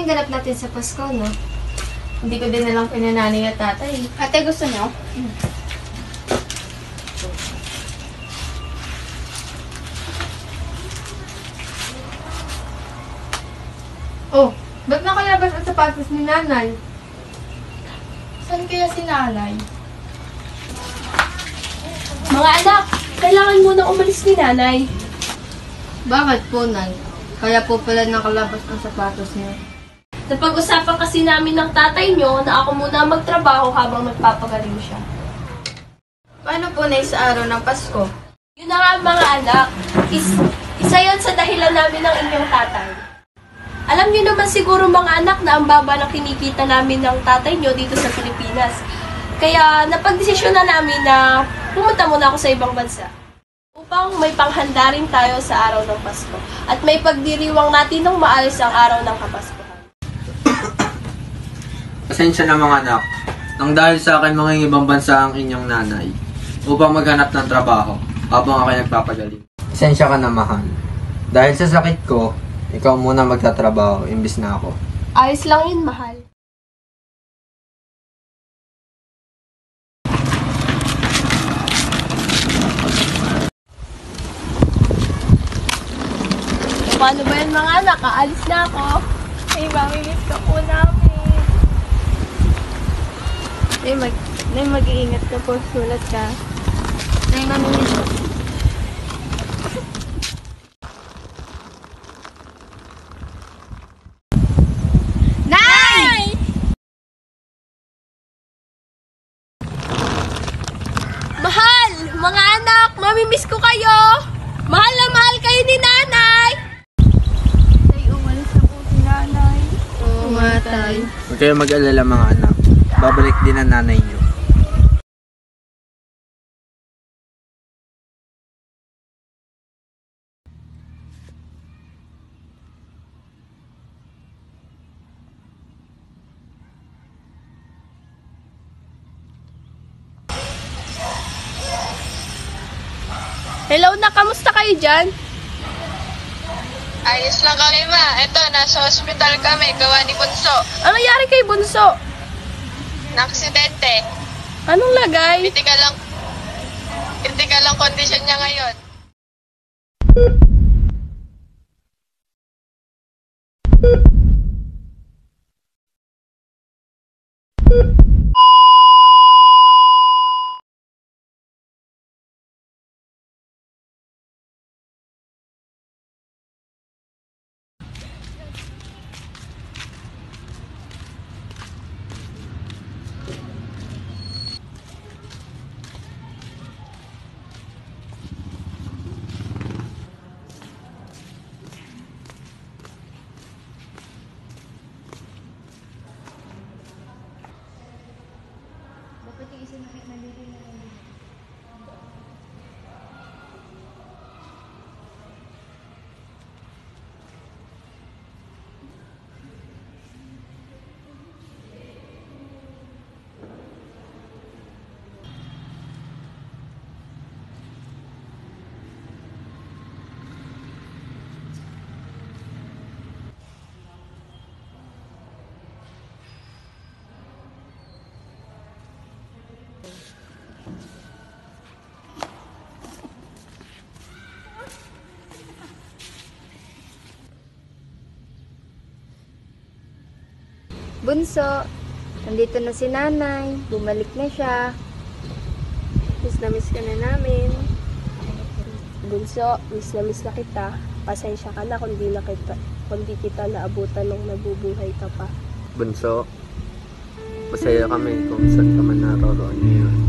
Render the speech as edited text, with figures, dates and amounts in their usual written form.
ganap natin sa Pasko, no? Hindi ko din alam kay nanay at tatay. Ate, gusto niyo? Oh, ba't nakalabas ang sapatos ni nanay? Saan kaya si nanay? Mga anak, kailangan muna umalis ni nanay. Bakit po, Nay? Kaya po pala nakalabas ang sapatos niya. Napag-usapan kasi namin ng tatay nyo na ako muna magtrabaho habang magpapagaling siya. Paano po, Nay, sa araw ng Pasko? Yun na nga mga anak, isa yon sa dahilan namin ng inyong tatay. Alam niyo naman siguro mga anak na ang baba ng kinikita namin ng tatay nyo dito sa Pilipinas. Kaya napagdesisyon na namin na pumunta muna ako sa ibang bansa. Upang may panghanda rin tayo sa araw ng Pasko. At may pagdiriwang natin ng maalis ang araw ng Kapaskuhan. Pasensya na mga anak, nang dahil sa akin mga ibang bansa ang inyong nanay upang maghanap ng trabaho habang ako'y nagpapagaling. Pasensya ka na mahal. Dahil sa sakit ko, ikaw muna magtatrabaho imbis na ako. Ayos lang yun, mahal. Paano ba yan mga anak? Aalis na ako. Ay, mamimiss ka po namin. Nay, mag-iingat ka po. Sulat ka. Nay, mamimiss ko. Nay! Mahal! Mga anak! Mamimiss ko kayo! Mahal na mahal kayo ni nanay! Tay, umalis na po si nanay. Oo nga, Tay. Huwag kayo mag-alala mga anak. Babalik din ang nanay niyo. Hello na, kamusta kayo dyan? Ayos lang kami ma. Ito, nasa hospital kami. Gawa ni Bunso. Ano nangyari kay Bunso? Naksidente. Anong lagay? Critical lang kondisyon niya ngayon. Bunso, nandito na si nanay. Bumalik na siya. Miss na miss ka na namin. Bunso, miss na kita. Pasensya ka na kung di kita naabutan nung nabubuhay ka pa. Bunso, masaya kami kung saan ka man naroroon ngayon.